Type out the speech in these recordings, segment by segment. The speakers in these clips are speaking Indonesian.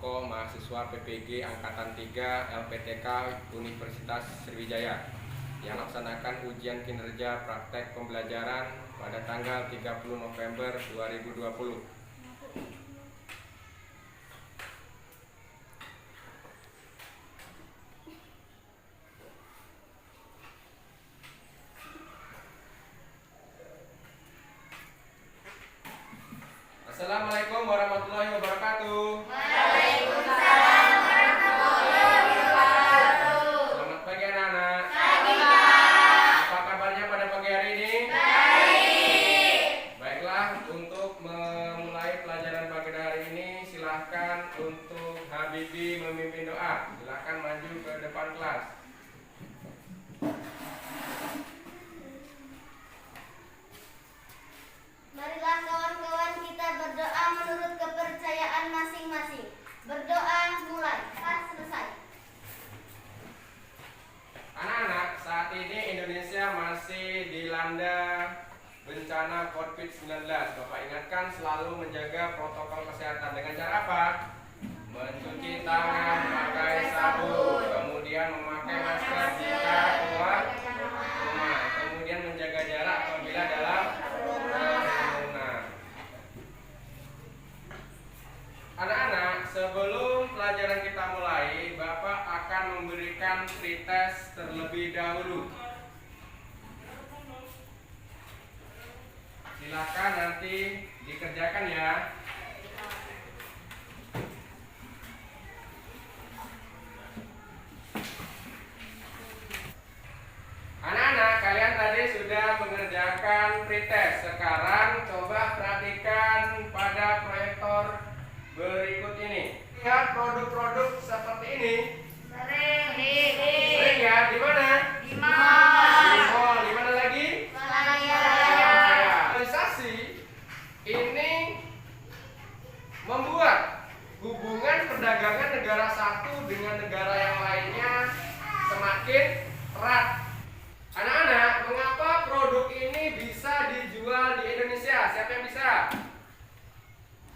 tokoh mahasiswa PPG Angkatan 3 LPTK Universitas Sriwijaya yang melaksanakan ujian kinerja praktek pembelajaran pada tanggal 30 November 2020. Assalamualaikum warahmatullahi wabarakatuh. Waalaikumsalam warahmatullahi wabarakatuh. Selamat pagi anak-anak. Pagi, Pak. Apa kabarnya pada pagi hari ini? Baik. Baiklah, untuk memulai pelajaran pagi hari ini silahkan untuk Habibi memimpin doa. Silahkan maju ke depan kelas. Marilah kawan-kawan kita berdoa menurut kepercayaan masing-masing. Berdoa mulai. Selesai. Anak-anak, saat ini Indonesia masih dilanda bencana COVID-19. Bapak ingatkan selalu menjaga protokol kesehatan dengan cara apa? Mencuci tangan memakai sabun, kemudian memakai masker jika keluar rumah, kemudian menjaga jarak apabila dalam kerumunan. Anak-anak, sebelum pelajaran kita mulai, Bapak akan memberikan pretest terlebih dahulu. Silakan nanti dikerjakan ya. Anak-anak, kalian tadi sudah mengerjakan pretest. Sekarang coba perhatikan pada proyektor berikut ini. Lihat produk-produk seperti ini. Sering ya? Di mana? Di mall. Di mana lagi? Realisasi ini membuat hubungan perdagangan negara satu dengan negara yang lainnya semakin erat. Anak-anak, mengapa produk ini bisa dijual di Indonesia? Siapa yang bisa?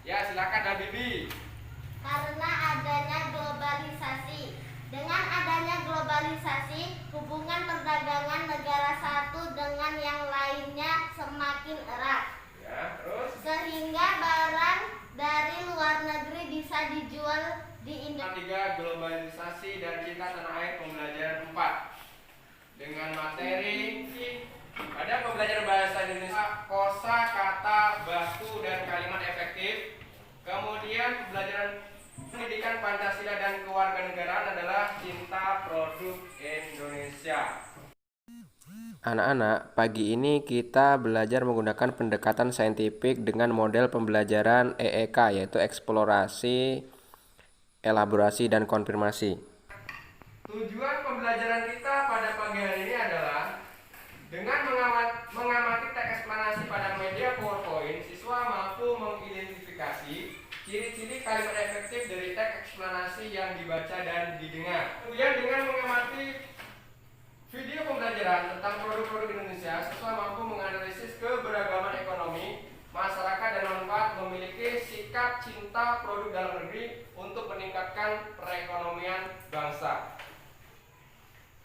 Ya, silakan Habibi. Karena adanya globalisasi. Dengan adanya globalisasi, hubungan perdagangan negara satu dengan yang lainnya semakin erat. Ya, terus? Sehingga barang dari luar negeri bisa dijual di Indonesia. 3 globalisasi dan cinta tanah air pembelajaran 4. Dengan materi pada pembelajaran bahasa Indonesia, kosa kata, baku dan kalimat efektif. Kemudian pembelajaran pendidikan Pancasila dan kewarganegaraan adalah cinta produk Indonesia. Anak-anak, pagi ini kita belajar menggunakan pendekatan saintifik dengan model pembelajaran EEK, yaitu eksplorasi, elaborasi, dan konfirmasi. Tujuan pembelajaran kita pada pagi hari ini adalah dengan mengamati teks eksplanasi pada media PowerPoint, siswa mampu mengidentifikasi ciri-ciri kalimat efektif dari teks eksplanasi yang dibaca dan didengar. Kemudian dengan mengamati video pembelajaran tentang produk-produk Indonesia, siswa mampu menganalisis keberagaman ekonomi, masyarakat, dan manfaat memiliki sikap cinta produk dalam negeri untuk meningkatkan perekonomian bangsa.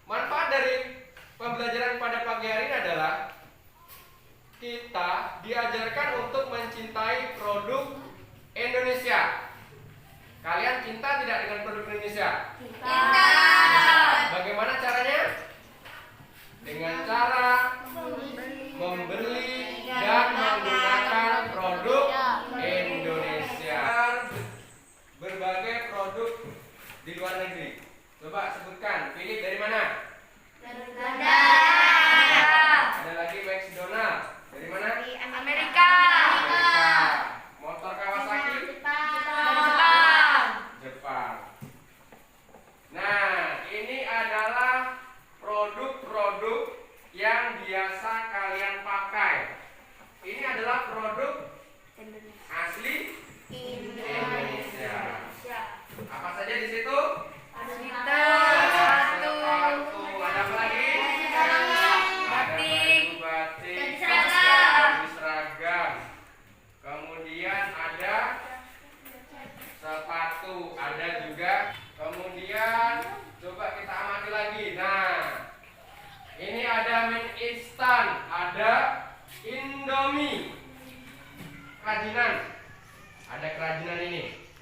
Manfaat dari pembelajaran pada pagi hari ini adalah kita diajarkan untuk mencintai produk Indonesia. Kalian cinta tidak dengan produk Indonesia? Cinta. Bagaimana caranya? Dengan cara membeli dan menggunakan produk Indonesia. Berbagai produk di luar negeri. Coba sebutkan, pilih dari mana? Ada lagi McDonald. Dari mana? Amerika. Motor Kawasaki? Jepang. Nah, ini adalah produk-produk yang biasa kalian pakai. Ini adalah produk asli Indonesia. Apa saja di situ? Ada sepatu. Ada apa lagi?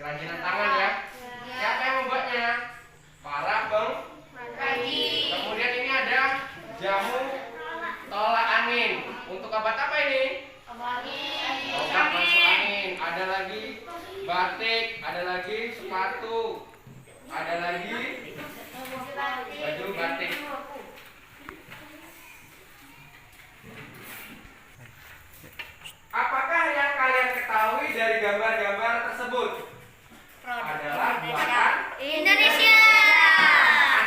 kerajinan tangan ya. Siapa yang membuatnya? Para pengrajin. Kemudian ini ada jamu tolak angin. Untuk obat apa ini? Obat masuk angin. Ada lagi batik, ada lagi sepatu, ada lagi baju batik. Apakah yang kalian ketahui dari gambar-gambar tersebut? Adalah buatan Indonesia.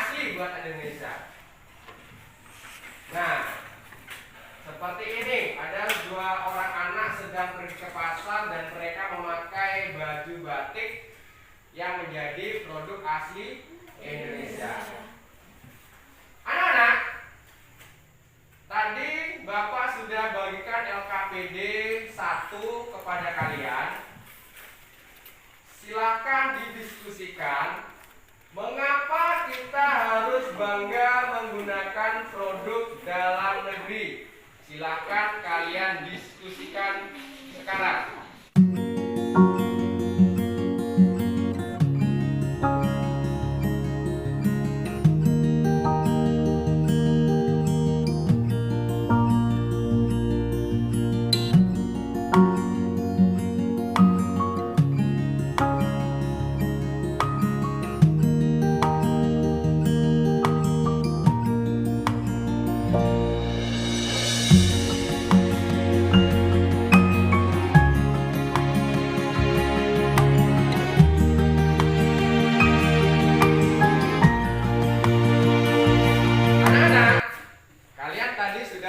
asli buatan Indonesia. Nah, seperti ini, ada dua orang anak sedang pergi ke pasar dan mereka memakai baju batik yang menjadi produk asli Indonesia. Anak-anak, tadi Bapak sudah bagikan LKPD 1 kepada kalian. Silakan didiskusikan mengapa kita harus bangga menggunakan produk dalam negeri. Silakan kalian diskusikan sekarang.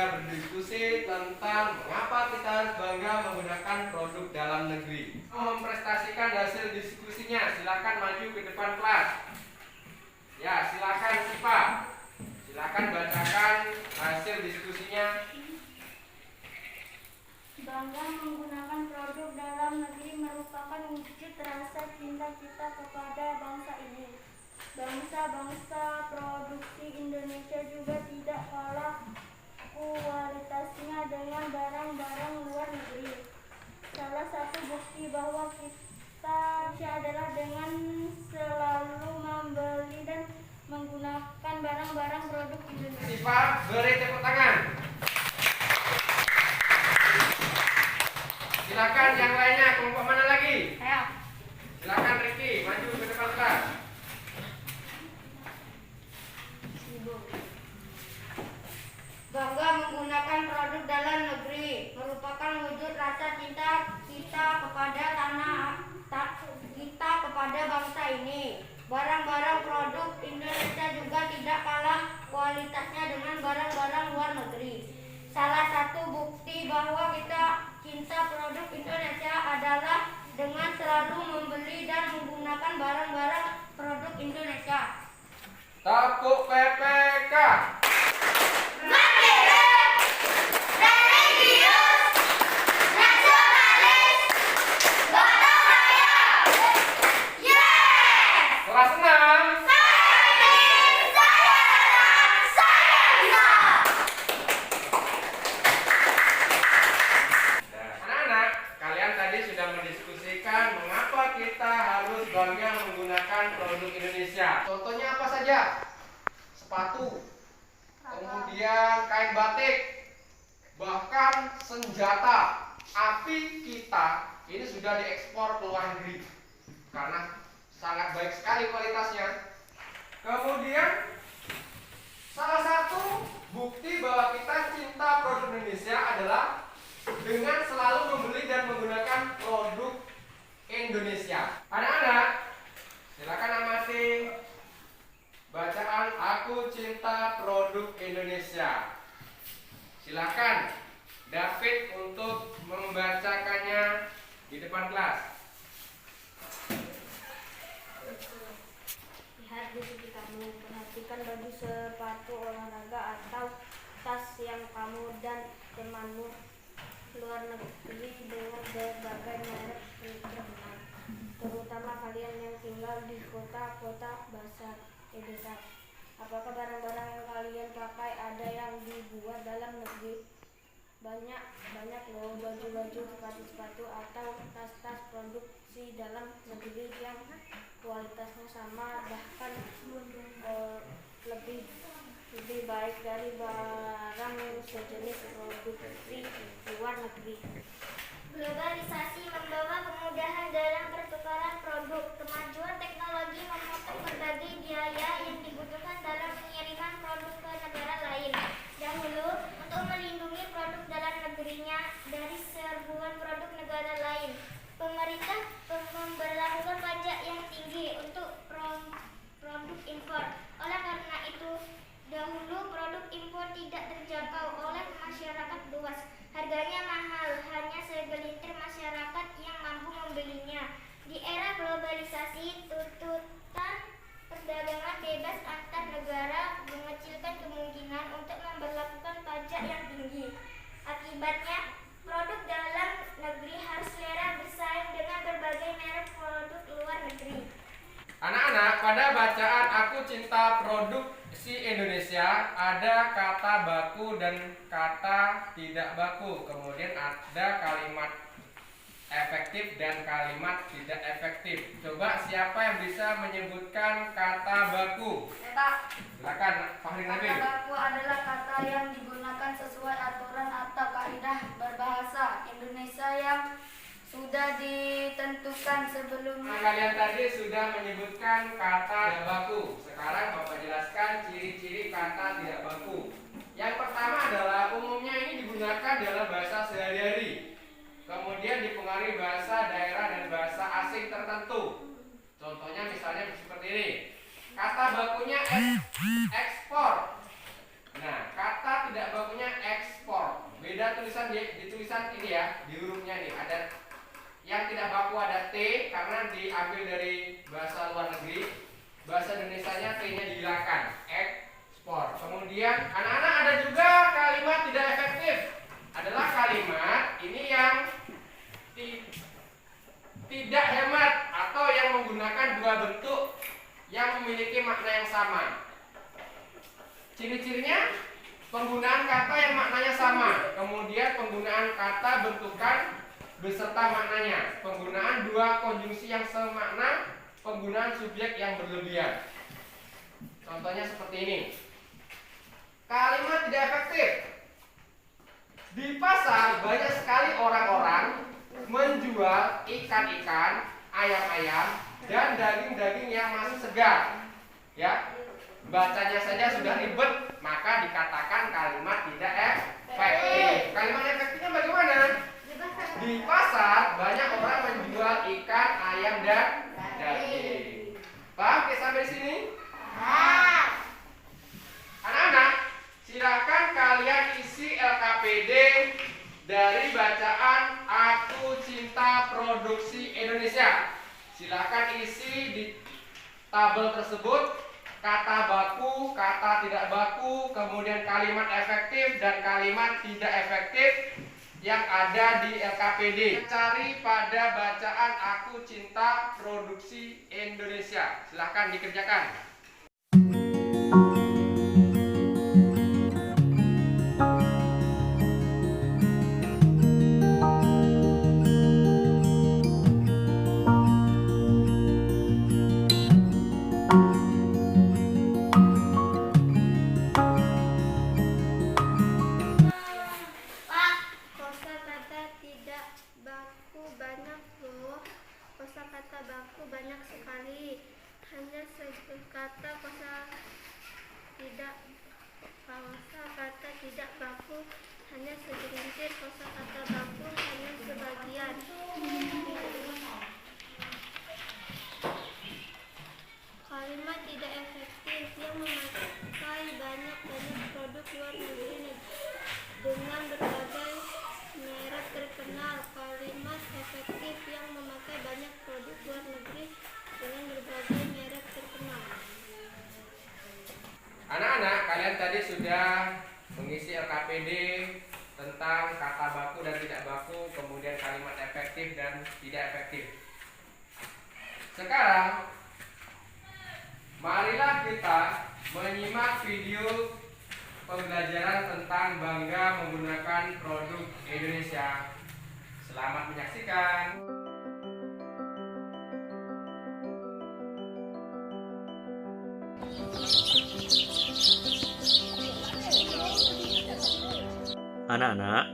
Berdiskusi tentang mengapa kita harus bangga menggunakan produk dalam negeri. Memprestasikan hasil diskusinya, silakan maju ke depan kelas. Ya, silakan Sipa. Silakan bacakan hasil diskusinya. Bangga menggunakan produk dalam negeri merupakan wujud rasa cinta kita kepada bangsa ini. Bangsa-bangsa produksi Indonesia juga tidak kalah kualitasnya dengan barang-barang luar negeri. Salah satu bukti bahwa kita adalah dengan selalu membeli dan menggunakan barang-barang produk Indonesia. Sipa, beri tepuk tangan. Silakan yang lainnya, kelompok mana lagi? Silakan Ricky, maju ke depan kelas. Bangga menggunakan produk dalam negeri merupakan wujud rasa cinta kita kepada kita kepada bangsa ini. Barang-barang produk Indonesia juga tidak kalah kualitasnya dengan barang-barang luar negeri. Salah satu bukti bahwa kita cinta produk Indonesia adalah dengan selalu membeli dan menggunakan barang-barang produk Indonesia. Tepuk PPK. Kelas 6. Anak-anak, kalian tadi sudah mendiskusikan mengapa kita harus bangga menggunakan produk Indonesia. Contohnya apa saja? Sepatu, kemudian kain batik, bahkan senjata api kita ini sudah diekspor ke luar negeri karena sangat baik sekali kualitasnya. Kemudian salah satu bukti bahwa kita cinta produk Indonesia adalah dengan selalu membeli dan menggunakan produk Indonesia. Anak-anak, silakan amati bacaan "Aku Cinta Produk Indonesia". Silakan David untuk membacakannya di depan kelas. Lihat di sisi kamu, perhatikan baju sepatu olahraga atau tas yang kamu dan temanmu luar negeri dengan berbagai merek terkenal, terutama kalian yang tinggal di kota-kota besar. Apakah barang-barang yang kalian pakai ada yang dibuat dalam negeri? Banyak loh baju-baju, sepatu-sepatu atau tas-tas produksi dalam negeri yang yang kualitasnya sama, bahkan lebih baik dari barang sejenis produksi luar negeri. Globalisasi membawa kemudahan dalam pertukaran produk. Kemajuan teknologi memotong berbagai biaya yang dibutuhkan dalam pengiriman produk ke negara lain. Dahulu, untuk melindungi produk dalam negerinya dari serbuan produk negara lain, pemerintah memberlakukan pajak yang tinggi untuk produk impor. Oleh karena itu, dahulu produk impor tidak terjangkau oleh masyarakat luas. Harganya mahal, hanya segelintir masyarakat yang mampu membelinya. Di era globalisasi, tuntutan perdagangan bebas antar negara mengecilkan kemungkinan untuk memberlakukan pajak yang tinggi. Akibatnya, produk dalam negeri harus rela bersaing dengan berbagai merek produk luar negeri. Anak-anak, pada bacaan Aku Cinta Produksi Indonesia ada kata baku dan kata tidak baku. Kemudian ada kalimat efektif dan kalimat tidak efektif. Coba siapa yang bisa menyebutkan kata baku? Silakan, Fahri Nabil. Kata baku adalah kata yang digunakan sesuai aturan atau kaidah berbahasa Indonesia yang sudah ditentukan sebelumnya. Kalian tadi sudah menyebutkan kata tidak baku. Sekarang Bapak jelaskan ciri-ciri kata tidak baku. Yang pertama adalah umumnya ini digunakan dalam bahasa sehari-hari. Kemudian dipengaruhi bahasa daerah dan bahasa asing tertentu. Contohnya misalnya seperti ini. Kata bakunya ekspor. Nah, kata tidak bakunya ekspor. Beda tulisan di tulisan ini ya, di hurufnya nih ada yang tidak baku ada T karena diambil dari bahasa luar negeri. Bahasa Indonesianya T-nya dihilangkan, ekspor. Kemudian anak-anak ada juga kalimat tidak efektif. Adalah kalimat ini yang tidak hemat atau yang menggunakan dua bentuk yang memiliki makna yang sama. Ciri-cirinya penggunaan kata yang maknanya sama, kemudian penggunaan kata bentukan beserta maknanya, penggunaan dua konjungsi yang semakna, penggunaan subjek yang berlebihan. Contohnya seperti ini. Kalimat tidak efektif. Di pasar banyak sekali orang-orang menjual ikan-ikan, ayam-ayam, dan daging-daging yang masih segar. Ya, bacanya saja sudah ribet, maka dikatakan kalimat tidak efektif. Kalimat efektifnya bagaimana? Di pasar banyak orang menjual ikan, ayam, dan daging. Paham sampai sini? Anak-anak, silakan kalian isi LKPD dari bacaan Aku Cinta Produksi Indonesia. Silakan isi di tabel tersebut kata baku, kata tidak baku, kemudian kalimat efektif dan kalimat tidak efektif yang ada di LKPD. Cari pada bacaan Aku Cinta Produksi Indonesia. Silahkan dikerjakan. Kosakata baku banyak sekali. Hanya kata kosakata tidak baku hanya segelintir, kosakata baku hanya sebagian. Kalimat tidak efektif yang memakai banyak produk luar negeri dengan berbagai merek terkenal. Kalimat efektif yang memakai banyak produk luar negeri dengan berbagai merek terkenal. Anak-anak, kalian tadi sudah mengisi LKPD tentang kata baku dan tidak baku, kemudian kalimat efektif dan tidak efektif. Sekarang, marilah kita menyimak video pembelajaran tentang bangga menggunakan produk Indonesia. Selamat menyaksikan. Anak-anak,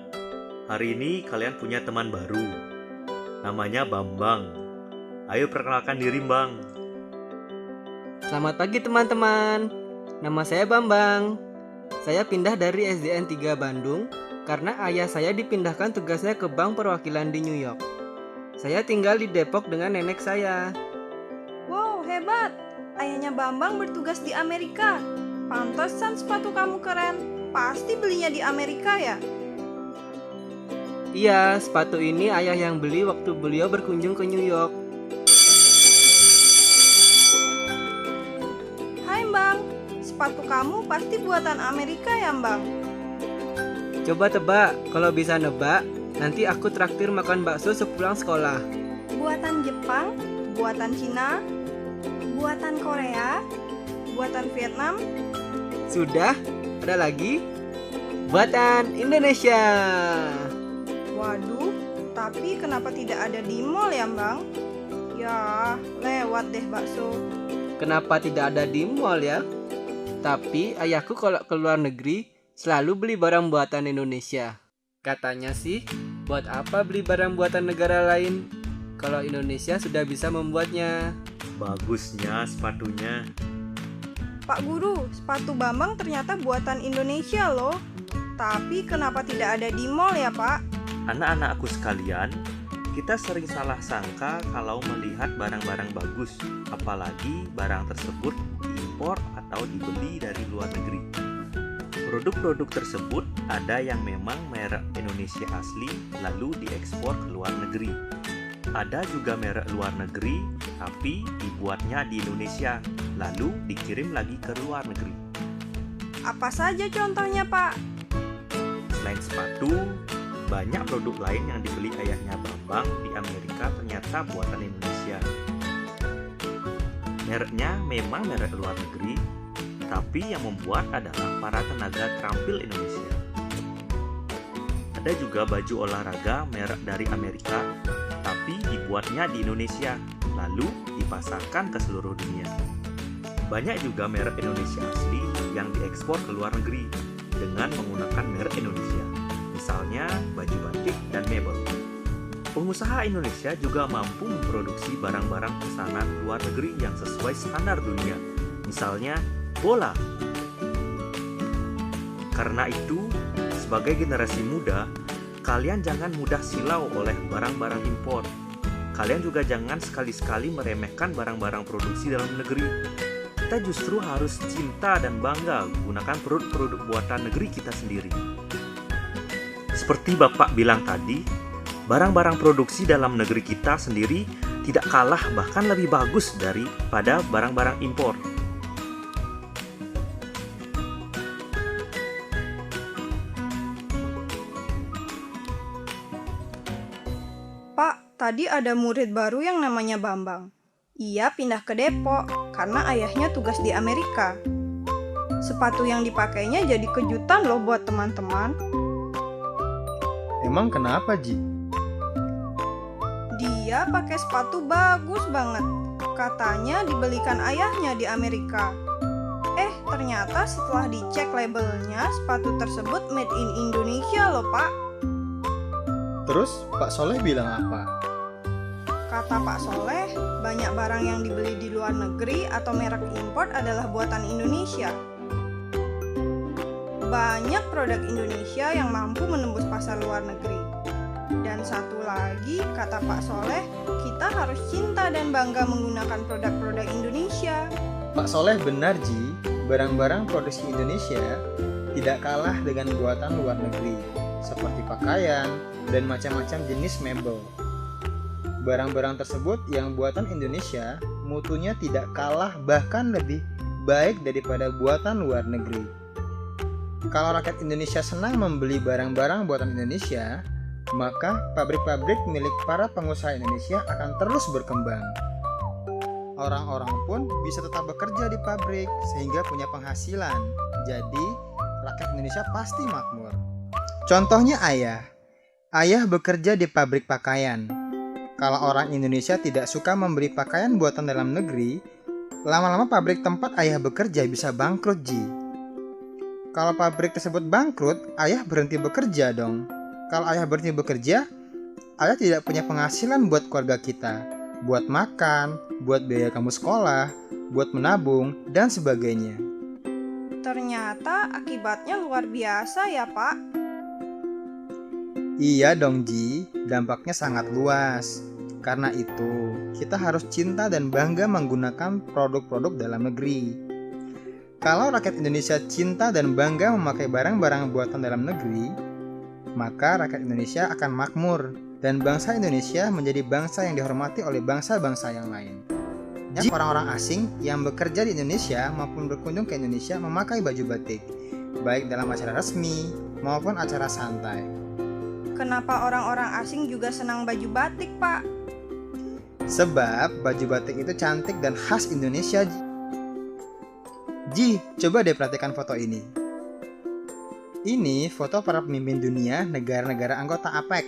hari ini kalian punya teman baru. Namanya Bambang. Ayo perkenalkan diri, Bang. Selamat pagi teman-teman. Nama saya Bambang. Saya pindah dari SDN 3 Bandung karena ayah saya dipindahkan tugasnya ke bank perwakilan di New York. Saya tinggal di Depok dengan nenek saya. Wow, hebat! Ayahnya Bambang bertugas di Amerika. Pantesan sepatu kamu keren. Pasti belinya di Amerika ya? Iya, sepatu ini ayah yang beli waktu beliau berkunjung ke New York. Hai Bang, sepatu kamu pasti buatan Amerika ya Bang? Coba tebak, kalau bisa nebak, nanti aku traktir makan bakso sepulang sekolah. Buatan Jepang, buatan Cina, buatan Korea, buatan Vietnam. Sudah, ada lagi? Buatan Indonesia. Waduh, tapi kenapa tidak ada di mall ya Bang? Ya, lewat deh bakso. Kenapa tidak ada di mall ya? Tapi ayahku kalau ke luar negeri selalu beli barang buatan Indonesia. Katanya sih, buat apa beli barang buatan negara lain kalau Indonesia sudah bisa membuatnya? Bagusnya sepatunya. Pak Guru, sepatu Bambang ternyata buatan Indonesia loh. Tapi kenapa tidak ada di mall ya Pak? Anak-anakku sekalian, kita sering salah sangka kalau melihat barang-barang bagus, apalagi barang tersebut diimpor atau dibeli dari luar negeri. Produk-produk tersebut ada yang memang merek Indonesia asli lalu diekspor ke luar negeri. Ada juga merek luar negeri tapi dibuatnya di Indonesia lalu dikirim lagi ke luar negeri. Apa saja contohnya Pak? Selain sepatu, banyak produk lain yang dibeli ayahnya Bambang di Amerika ternyata buatan Indonesia. Mereknya memang merek luar negeri, tapi yang membuat adalah para tenaga terampil Indonesia. Ada juga baju olahraga merek dari Amerika, tapi dibuatnya di Indonesia, lalu dipasarkan ke seluruh dunia. Banyak juga merek Indonesia asli yang diekspor ke luar negeri dengan menggunakan merek Indonesia, misalnya baju batik dan mebel. Pengusaha Indonesia juga mampu memproduksi barang-barang pesanan luar negeri yang sesuai standar dunia, misalnya bola. Karena itu, sebagai generasi muda, kalian jangan mudah silau oleh barang-barang impor. Kalian juga jangan sekali-sekali meremehkan barang-barang produksi dalam negeri. Kita justru harus cinta dan bangga gunakan produk-produk buatan negeri kita sendiri. Seperti Bapak bilang tadi, barang-barang produksi dalam negeri kita sendiri tidak kalah bahkan lebih bagus daripada barang-barang impor. Pak, tadi ada murid baru yang namanya Bambang. Ia pindah ke Depok karena ayahnya tugas di Amerika. Sepatu yang dipakainya jadi kejutan loh buat teman-teman. Emang kenapa, Ji? Dia pakai sepatu bagus banget. Katanya dibelikan ayahnya di Amerika. Ternyata setelah dicek labelnya, sepatu tersebut made in Indonesia loh, Pak. Terus Pak Soleh bilang apa? Kata Pak Soleh, banyak barang yang dibeli di luar negeri atau merek impor adalah buatan Indonesia. Banyak produk Indonesia yang mampu menembus pasar luar negeri. Dan satu lagi, kata Pak Soleh, kita harus cinta dan bangga menggunakan produk-produk Indonesia. Pak Soleh benar, Ji. Barang-barang produksi Indonesia tidak kalah dengan buatan luar negeri, seperti pakaian dan macam-macam jenis mebel. Barang-barang tersebut yang buatan Indonesia mutunya tidak kalah bahkan lebih baik daripada buatan luar negeri. Kalau rakyat Indonesia senang membeli barang-barang buatan Indonesia, maka pabrik-pabrik milik para pengusaha Indonesia akan terus berkembang. Orang-orang pun bisa tetap bekerja di pabrik sehingga punya penghasilan. Jadi, rakyat Indonesia pasti makmur. Contohnya ayah. Ayah bekerja di pabrik pakaian. Kalau orang Indonesia tidak suka membeli pakaian buatan dalam negeri, lama-lama pabrik tempat ayah bekerja bisa bangkrut, Ji. Kalau pabrik tersebut bangkrut, ayah berhenti bekerja dong. Kalau ayah berhenti bekerja, ayah tidak punya penghasilan buat keluarga kita, buat makan, buat biaya kamu sekolah, buat menabung, dan sebagainya. Ternyata akibatnya luar biasa ya, Pak. Iya dong, Ji, dampaknya sangat luas. Karena itu, kita harus cinta dan bangga menggunakan produk-produk dalam negeri. Kalau rakyat Indonesia cinta dan bangga memakai barang-barang buatan dalam negeri, maka rakyat Indonesia akan makmur dan bangsa Indonesia menjadi bangsa yang dihormati oleh bangsa-bangsa yang lain. Jika orang-orang asing yang bekerja di Indonesia maupun berkunjung ke Indonesia memakai baju batik, baik dalam acara resmi maupun acara santai. Kenapa orang-orang asing juga senang baju batik, Pak? Sebab baju batik itu cantik dan khas Indonesia. Ji, coba deh perhatikan foto ini. Ini foto para pemimpin dunia negara-negara anggota APEC.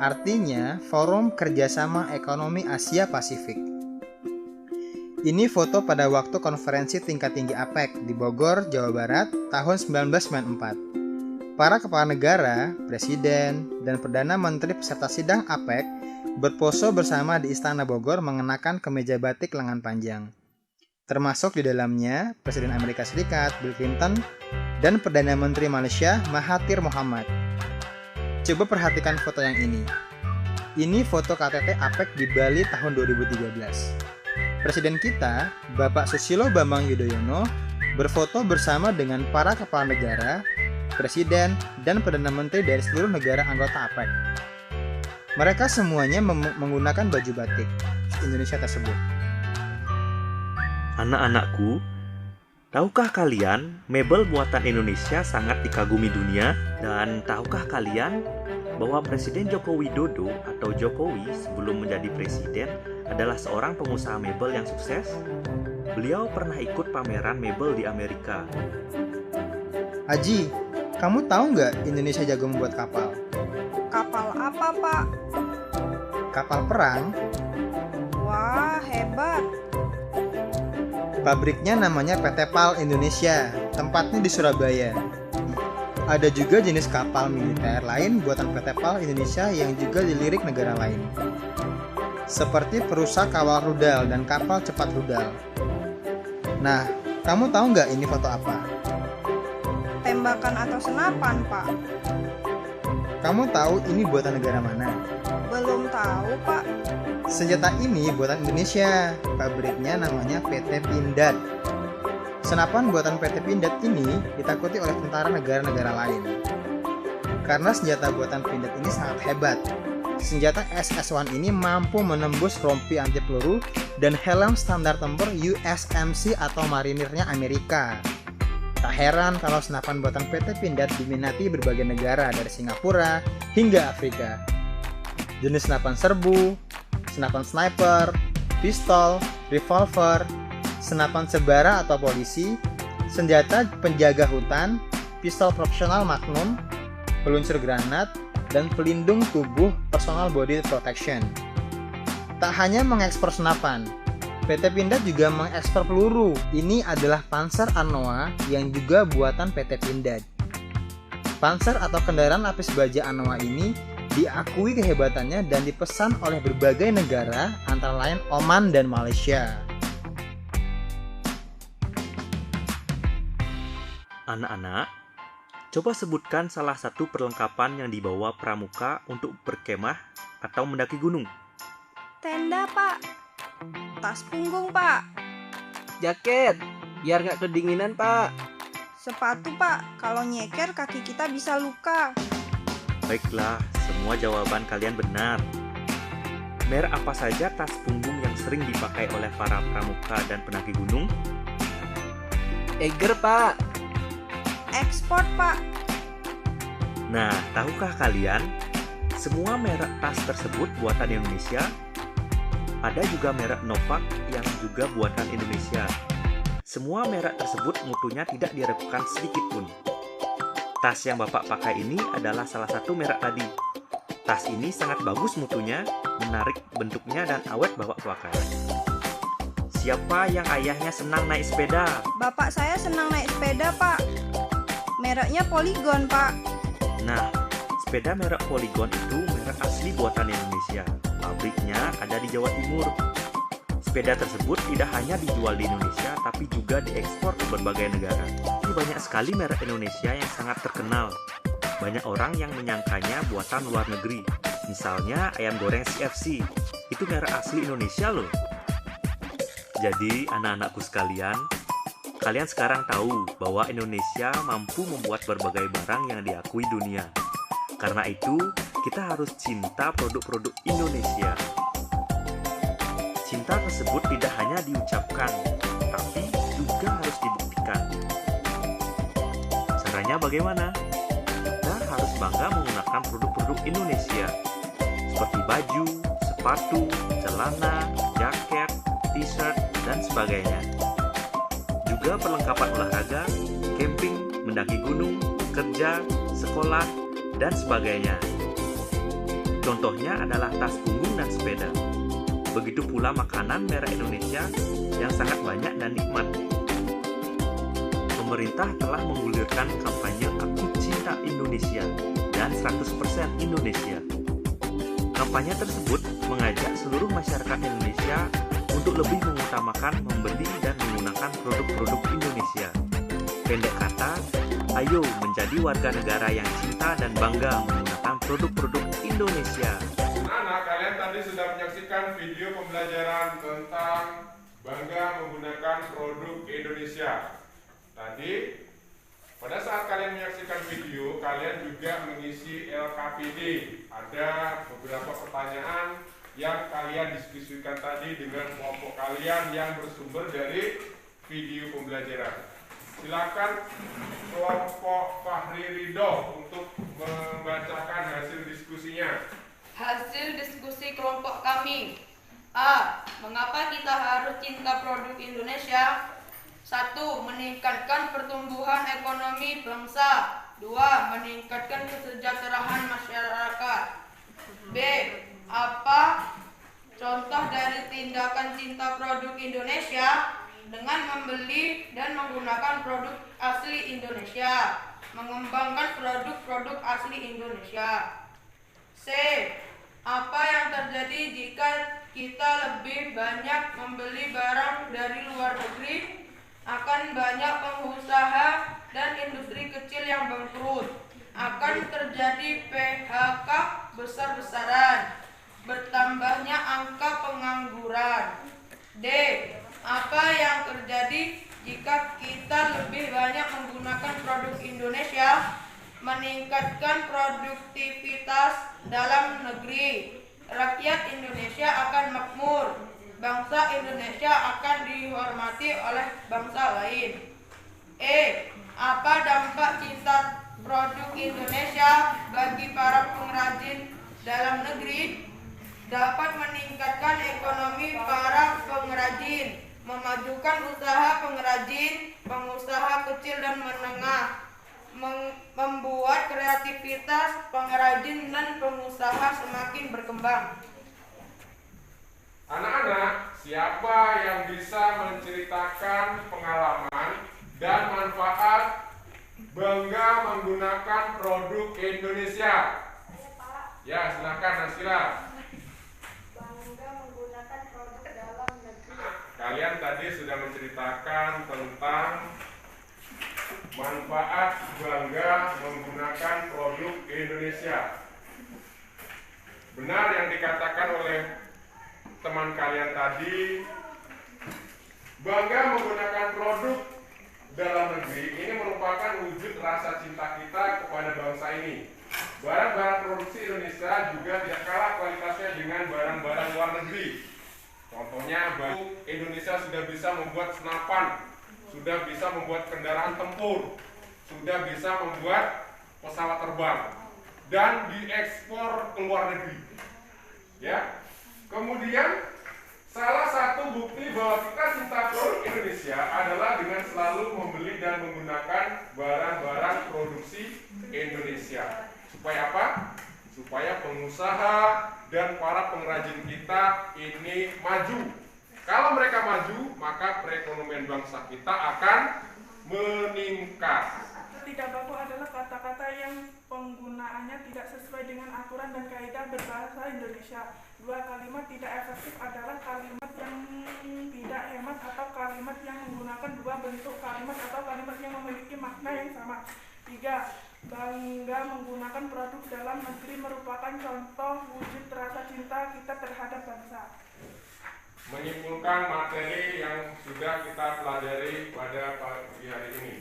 Artinya, Forum Kerjasama Ekonomi Asia Pasifik. Ini foto pada waktu konferensi tingkat tinggi APEC di Bogor, Jawa Barat tahun 1994. Para kepala negara, presiden, dan perdana menteri peserta sidang APEC berpose bersama di Istana Bogor mengenakan kemeja batik lengan panjang. Termasuk di dalamnya Presiden Amerika Serikat Bill Clinton dan Perdana Menteri Malaysia Mahathir Mohamad. Coba perhatikan foto yang ini. Ini foto KTT APEC di Bali tahun 2013. Presiden kita, Bapak Susilo Bambang Yudhoyono, berfoto bersama dengan para kepala negara, presiden, dan perdana menteri dari seluruh negara anggota APEC. Mereka semuanya menggunakan baju batik Indonesia tersebut. Anak-anakku, tahukah kalian mebel buatan Indonesia sangat dikagumi dunia? Dan tahukah kalian bahwa Presiden Joko Widodo atau Jokowi sebelum menjadi presiden adalah seorang pengusaha mebel yang sukses? Beliau pernah ikut pameran mebel di Amerika. Aji, kamu tahu nggak Indonesia jago membuat kapal? Kapal apa, Pak? Kapal perang. Wah, hebat. Pabriknya namanya PT PAL Indonesia, tempatnya di Surabaya. Ada juga jenis kapal militer lain buatan PT PAL Indonesia yang juga dilirik negara lain, seperti perusak kawal rudal dan kapal cepat rudal. Nah, kamu tahu nggak ini foto apa? Tembakan atau senapan, Pak? Kamu tahu ini buatan negara mana? Belum tahu, Pak. Senjata ini buatan Indonesia, pabriknya namanya PT Pindad. Senapan buatan PT Pindad ini ditakuti oleh tentara negara-negara lain. Karena senjata buatan Pindad ini sangat hebat. Senjata SS-1 ini mampu menembus rompi anti peluru dan helm standar tempur USMC atau marinirnya Amerika. Tak heran kalau senapan buatan PT Pindad diminati berbagai negara dari Singapura hingga Afrika. Jenis senapan serbu, senapan sniper, pistol, revolver, senapan sebara atau polisi, senjata penjaga hutan, pistol profesional Magnum, peluncur granat, dan pelindung tubuh personal body protection. Tak hanya mengekspor senapan, PT Pindad juga mengekspor peluru. Ini adalah Panzer Anoa yang juga buatan PT Pindad. Panzer atau kendaraan lapis baja Anoa ini diakui kehebatannya dan dipesan oleh berbagai negara antara lain Oman dan Malaysia. Anak-anak, coba sebutkan salah satu perlengkapan yang dibawa pramuka untuk berkemah atau mendaki gunung. Tenda, Pak. Tas punggung, Pak. Jaket, biar nggak kedinginan, Pak. Sepatu, Pak. Kalau nyeker kaki kita bisa luka. Baiklah, semua jawaban kalian benar. Merek apa saja tas punggung yang sering dipakai oleh para pramuka dan pendaki gunung? Eiger, Pak. Ekspor, Pak. Nah, tahukah kalian, semua merek tas tersebut buatan Indonesia? Ada juga merek Novak yang juga buatan Indonesia. Semua merek tersebut mutunya tidak diragukan sedikit pun. Tas yang Bapak pakai ini adalah salah satu merek tadi. Tas ini sangat bagus mutunya, menarik bentuknya dan awet bawa pakai. siapa yang ayahnya senang naik sepeda? Bapak saya senang naik sepeda, Pak. Mereknya Polygon, Pak. Nah, sepeda merek Polygon itu merek asli buatan Indonesia. Pabriknya ada di Jawa Timur. Sepeda tersebut tidak hanya dijual di Indonesia, tapi juga diekspor ke berbagai negara. Ini banyak sekali merek Indonesia yang sangat terkenal. Banyak orang yang menyangkanya buatan luar negeri. Misalnya ayam goreng CFC, itu merek asli Indonesia loh. Jadi anak-anakku sekalian, kalian sekarang tahu bahwa Indonesia mampu membuat berbagai barang yang diakui dunia. Karena itu, kita harus cinta produk-produk Indonesia. Cinta tersebut tidak hanya diucapkan, tapi juga harus dibuktikan. Caranya bagaimana? Kita harus bangga menggunakan produk-produk Indonesia, seperti baju, sepatu, celana, jaket, t-shirt, dan sebagainya. Juga perlengkapan olahraga, camping, mendaki gunung, kerja, sekolah, dan sebagainya. Contohnya adalah tas punggung dan sepeda. Begitu pula makanan merek Indonesia yang sangat banyak dan nikmat. Pemerintah telah menggulirkan kampanye Aku Cinta Indonesia dan 100% Indonesia. Kampanye tersebut mengajak seluruh masyarakat Indonesia untuk lebih mengutamakan membeli dan menggunakan produk-produk Indonesia. Pendek kata, ayo menjadi warga negara yang cinta dan bangga menggunakan produk-produk Indonesia. Anak-anak, kalian tadi sudah menyaksikan video pembelajaran tentang bangga menggunakan produk Indonesia. Tadi, pada saat kalian menyaksikan video, kalian juga mengisi LKPD. Ada beberapa pertanyaan yang kalian diskusikan tadi dengan kelompok kalian yang bersumber dari video pembelajaran. Silakan kelompok Fahri Ridho untuk membacakan hasil diskusinya. Hasil diskusi kelompok kami. A. Mengapa kita harus cinta produk Indonesia? 1. Meningkatkan pertumbuhan ekonomi bangsa. 2. Meningkatkan kesejahteraan masyarakat. B. Apa contoh dari tindakan cinta produk Indonesia? Dengan membeli dan menggunakan produk asli Indonesia, mengembangkan produk-produk asli Indonesia. C. Apa yang terjadi jika kita lebih banyak membeli barang dari luar negeri? Akan banyak pengusaha dan industri kecil yang bangkrut. Akan terjadi PHK besar-besaran. Bertambahnya angka pengangguran. D. Apa yang terjadi jika kita lebih banyak menggunakan produk Indonesia? Meningkatkan produktivitas dalam negeri. Rakyat Indonesia akan makmur. Bangsa Indonesia akan dihormati oleh bangsa lain. E. Apa dampak cinta produk Indonesia bagi para pengrajin dalam negeri? Dapat meningkatkan ekonomi para pengrajin, memajukan usaha pengrajin, pengusaha kecil dan menengah, membuat kreativitas pengrajin dan pengusaha semakin berkembang. Anak-anak, siapa yang bisa menceritakan pengalaman dan manfaat bangga menggunakan produk Indonesia? Ya, silakan Nasila. Bangga menggunakan produk dalam negeri. Kalian tadi sudah menceritakan tentang manfaat bangga menggunakan produk Indonesia. Benar yang dikatakan oleh teman kalian tadi, bangga menggunakan produk dalam negeri ini merupakan wujud rasa cinta kita kepada bangsa ini. Barang-barang produksi Indonesia juga tidak kalah kualitasnya dengan barang-barang luar negeri. Contohnya, Indonesia sudah bisa membuat senapan, sudah bisa membuat kendaraan tempur, sudah bisa membuat pesawat terbang, dan diekspor ke luar negeri. Ya. Kemudian, salah satu bukti bahwa kita cinta produk Indonesia adalah dengan selalu membeli dan menggunakan barang-barang produksi Indonesia. Supaya apa? Supaya pengusaha dan para pengrajin kita ini maju. Kalau mereka maju, bangsa kita akan meningkat. Tidak baku adalah kata-kata yang penggunaannya tidak sesuai dengan aturan dan kaidah berbahasa Indonesia. Dua kalimat tidak efektif adalah kalimat yang tidak hemat atau kalimat yang menggunakan dua bentuk kalimat atau kalimat yang memiliki makna yang sama. 3. Bangga menggunakan produk dalam negeri merupakan contoh wujud rasa cinta kita terhadap bangsa. Menyimpulkan materi yang sudah kita pelajari pada pagi hari ini.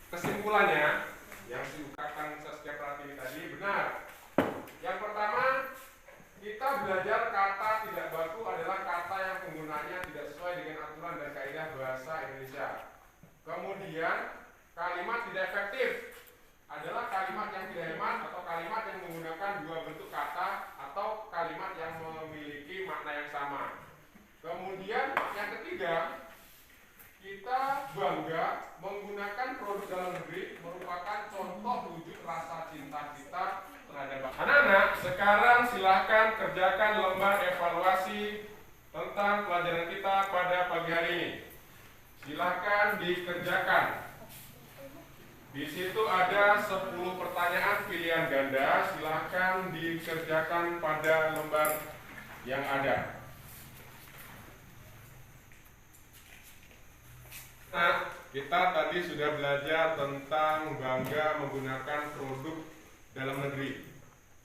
Kesimpulannya, yang diungkapkan Saskia Pratiwi tadi benar. Yang pertama, kita belajar kata tidak baku adalah kata yang penggunaannya tidak sesuai dengan aturan dan kaidah bahasa Indonesia. Kemudian, kalimat tidak efektif adalah kalimat yang tidak hemat atau kalimat yang menggunakan dua bentuk kata atau kalimat yang memiliki makna yang sama. Kemudian, yang ketiga, kita bangga menggunakan produk dalam negeri merupakan contoh wujud rasa cinta kita terhadap bangsa. Anak-anak, sekarang silakan kerjakan lembar evaluasi tentang pelajaran kita pada pagi hari ini. Silakan dikerjakan. Di situ ada 10 pertanyaan pilihan ganda. Silakan dikerjakan pada lembar yang ada. Nah, kita tadi sudah belajar tentang bangga menggunakan produk dalam negeri.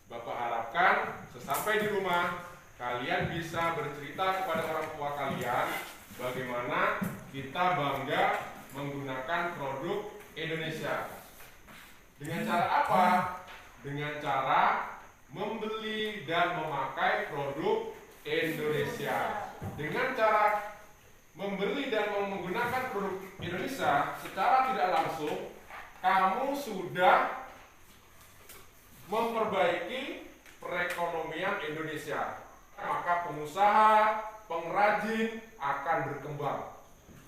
Bapak harapkan sesampai di rumah kalian bisa bercerita kepada orang tua kalian bagaimana kita bangga menggunakan produk Indonesia. Dengan cara apa? Dengan cara membeli dan memakai produk Indonesia. Dengan cara membeli dan menggunakan produk Indonesia secara tidak langsung, kamu sudah memperbaiki perekonomian Indonesia. Maka pengusaha, pengrajin akan berkembang.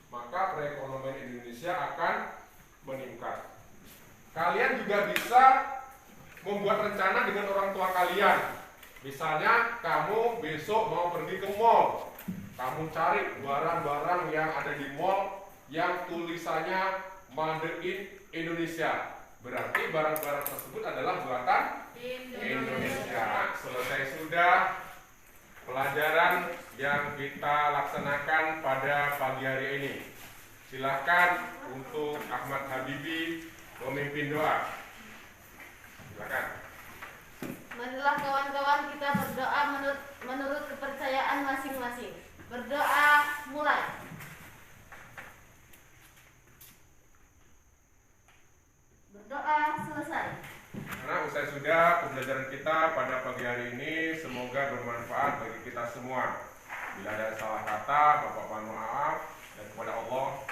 Maka perekonomian Indonesia akan meningkat. Kalian juga bisa membuat rencana dengan orang tua kalian. Misalnya kamu besok mau pergi ke mall. Kamu cari barang-barang yang ada di mall yang tulisannya Made in Indonesia. Berarti barang-barang tersebut adalah buatan Indonesia. Selesai sudah pelajaran yang kita laksanakan pada pagi hari ini. Silakan untuk Ahmad Habibi memimpin doa. Silakan. Marilah kawan-kawan kita berdoa menurut kepercayaan masing-masing. Berdoa mulai. Berdoa selesai. Karena usai sudah pembelajaran kita pada pagi hari ini, semoga bermanfaat bagi kita semua. Bila ada salah kata, Bapak mohon maaf, dan kepada Allah